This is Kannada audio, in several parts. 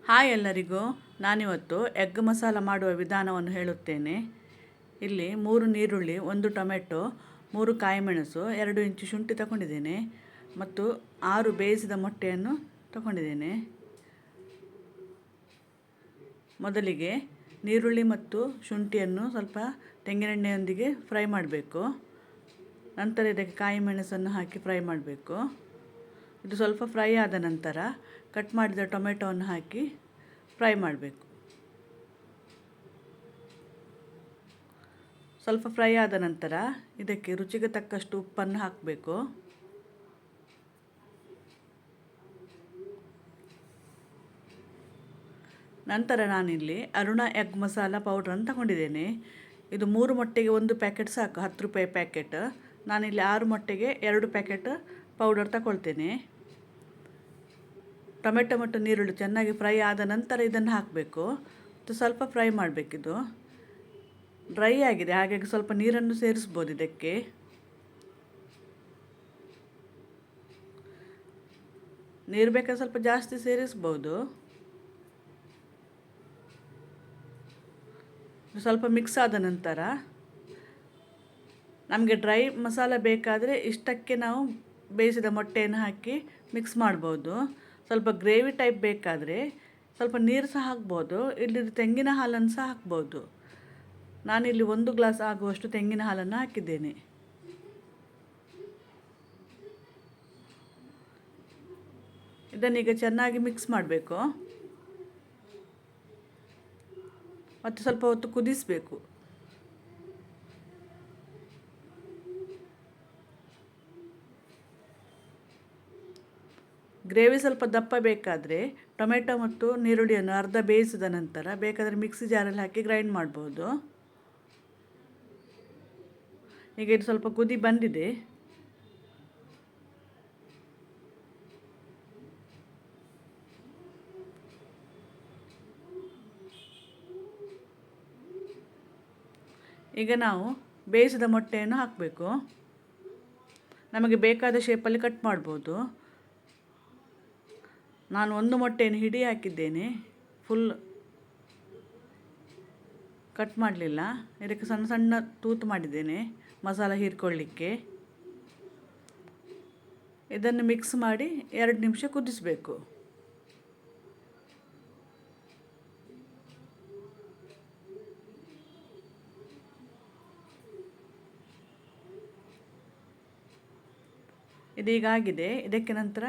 ಹಾಯ್ ಎಲ್ಲರಿಗೂ, ನಾನಿವತ್ತು ಎಗ್ ಮಸಾಲ ಮಾಡುವ ವಿಧಾನವನ್ನು ಹೇಳುತ್ತೇನೆ. ಇಲ್ಲಿ 3 ನೀರುಳ್ಳಿ, 1 ಟೊಮೆಟೊ, 3 ಕಾಯಿಮೆಣಸು, 2 ಇಂಚು ಶುಂಠಿ ತಗೊಂಡಿದ್ದೇನೆ ಮತ್ತು 6 ಬೇಯಿಸಿದ ಮೊಟ್ಟೆಯನ್ನು ತಗೊಂಡಿದ್ದೇನೆ. ಮೊದಲಿಗೆ ನೀರುಳ್ಳಿ ಮತ್ತು ಶುಂಠಿಯನ್ನು ಸ್ವಲ್ಪ ತೆಂಗಿನೆಣ್ಣೆಯೊಂದಿಗೆ ಫ್ರೈ ಮಾಡಬೇಕು. ನಂತರ ಇದಕ್ಕೆ ಕಾಯಿಮೆಣಸನ್ನು ಹಾಕಿ ಫ್ರೈ ಮಾಡಬೇಕು. ಇದು ಸ್ವಲ್ಪ ಫ್ರೈ ಆದ ನಂತರ ಕಟ್ ಮಾಡಿದ ಟೊಮೆಟೊವನ್ನು ಹಾಕಿ ಫ್ರೈ ಮಾಡಬೇಕು. ಸ್ವಲ್ಪ ಫ್ರೈ ಆದ ನಂತರ ಇದಕ್ಕೆ ರುಚಿಗೆ ತಕ್ಕಷ್ಟು ಉಪ್ಪನ್ನು ಹಾಕಬೇಕು. ನಂತರ ನಾನಿಲ್ಲಿ ಅರುಣ ಎಗ್ ಮಸಾಲ ಪೌಡ್ರನ್ನು ತಗೊಂಡಿದ್ದೇನೆ. ಇದು 3 ಮೊಟ್ಟೆಗೆ 1 ಪ್ಯಾಕೆಟ್ ಸಾಕು, 10 ರೂಪಾಯಿ ಪ್ಯಾಕೆಟ್. ನಾನಿಲ್ಲಿ 6 ಮೊಟ್ಟೆಗೆ 2 ಪ್ಯಾಕೆಟ್ ಪೌಡರ್ ತಗೊಳ್ತೇನೆ. ಟೊಮೆಟೊ ಮತ್ತು ನೀರುಳ್ಳಿ ಚೆನ್ನಾಗಿ ಫ್ರೈ ಆದ ನಂತರ ಇದನ್ನು ಹಾಕಬೇಕು. ಸ್ವಲ್ಪ ಫ್ರೈ ಮಾಡಬೇಕಿದು. ಡ್ರೈ ಆಗಿದೆ, ಹಾಗಾಗಿ ಸ್ವಲ್ಪ ನೀರನ್ನು ಸೇರಿಸ್ಬೋದು ಇದಕ್ಕೆ. ನೀರು ಬೇಕಾದ್ರೆ ಸ್ವಲ್ಪ ಜಾಸ್ತಿ ಸೇರಿಸ್ಬೋದು. ಸ್ವಲ್ಪ ಮಿಕ್ಸ್ ಆದ ನಂತರ ನಮಗೆ ಡ್ರೈ ಮಸಾಲ ಬೇಕಾದರೆ ಇಷ್ಟಕ್ಕೆ ನಾವು ಬೇಯಿಸಿದ ಮೊಟ್ಟೆಯನ್ನು ಹಾಕಿ ಮಿಕ್ಸ್ ಮಾಡ್ಬೋದು. ಸ್ವಲ್ಪ ಗ್ರೇವಿ ಟೈಪ್ ಬೇಕಾದರೆ ಸ್ವಲ್ಪ ನೀರು ಸಹ ಹಾಕ್ಬೋದು. ಇಲ್ಲಿ ತೆಂಗಿನ ಹಾಲನ್ನು ಸಹ ಹಾಕ್ಬೋದು. ನಾನಿಲ್ಲಿ 1 ಗ್ಲಾಸ್ ಆಗುವಷ್ಟು ತೆಂಗಿನ ಹಾಲನ್ನು ಹಾಕಿದ್ದೇನೆ. ಇದನ್ನೀಗ ಚೆನ್ನಾಗಿ ಮಿಕ್ಸ್ ಮಾಡಬೇಕು ಮತ್ತು ಸ್ವಲ್ಪ ಹೊತ್ತು ಕುದಿಸಬೇಕು. ಗ್ರೇವಿ ಸ್ವಲ್ಪ ದಪ್ಪ ಬೇಕಾದರೆ ಟೊಮೆಟೊ ಮತ್ತು ನೀರುಳ್ಳಿಯನ್ನು ಅರ್ಧ ಬೇಯಿಸಿದ ನಂತರ ಬೇಕಾದರೆ ಮಿಕ್ಸಿ ಜಾರಲ್ಲಿ ಹಾಕಿ ಗ್ರೈಂಡ್ ಮಾಡ್ಬೋದು. ಈಗ ಇದು ಸ್ವಲ್ಪ ಕುದಿ ಬಂದಿದೆ. ಈಗ ನಾವು ಬೇಯಿಸಿದ ಮೊಟ್ಟೆಯನ್ನು ಹಾಕಬೇಕು. ನಮಗೆ ಬೇಕಾದ ಶೇಪಲ್ಲಿ ಕಟ್ ಮಾಡ್ಬೋದು. ನಾನು 1 ಮೊಟ್ಟೆಯನ್ನು ಹಿಡಿ ಹಾಕಿದ್ದೇನೆ, ಫುಲ್ ಕಟ್ ಮಾಡಲಿಲ್ಲ. ಇದಕ್ಕೆ ಸಣ್ಣ ಸಣ್ಣ ತೂತು ಮಾಡಿದ್ದೇನೆ ಮಸಾಲ ಹೀರ್ಕೊಳ್ಳಿಕ್ಕೆ. ಇದನ್ನು ಮಿಕ್ಸ್ ಮಾಡಿ 2 ನಿಮಿಷ ಕುದಿಸಬೇಕು. ಇದೀಗ ಆಗಿದೆ. ಇದಕ್ಕೆ ನಂತರ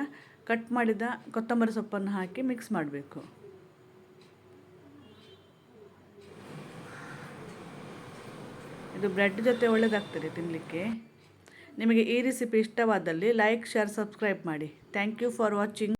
ಕಟ್ ಮಾಡಿದ ಕೊತ್ತಂಬರಿ ಸೊಪ್ಪನ್ನು ಹಾಕಿ ಮಿಕ್ಸ್ ಮಾಡಬೇಕು. ಇದು ಬ್ರೆಡ್ ಜೊತೆ ಒಳ್ಳೆಯದಾಗ್ತದೆ ತಿನ್ನಲಿಕ್ಕೆ. ನಿಮಗೆ ಈ ರೆಸಿಪಿ ಇಷ್ಟವಾದಲ್ಲಿ ಲೈಕ್, ಶೇರ್, ಸಬ್ಸ್ಕ್ರೈಬ್ ಮಾಡಿ. Thank you for watching.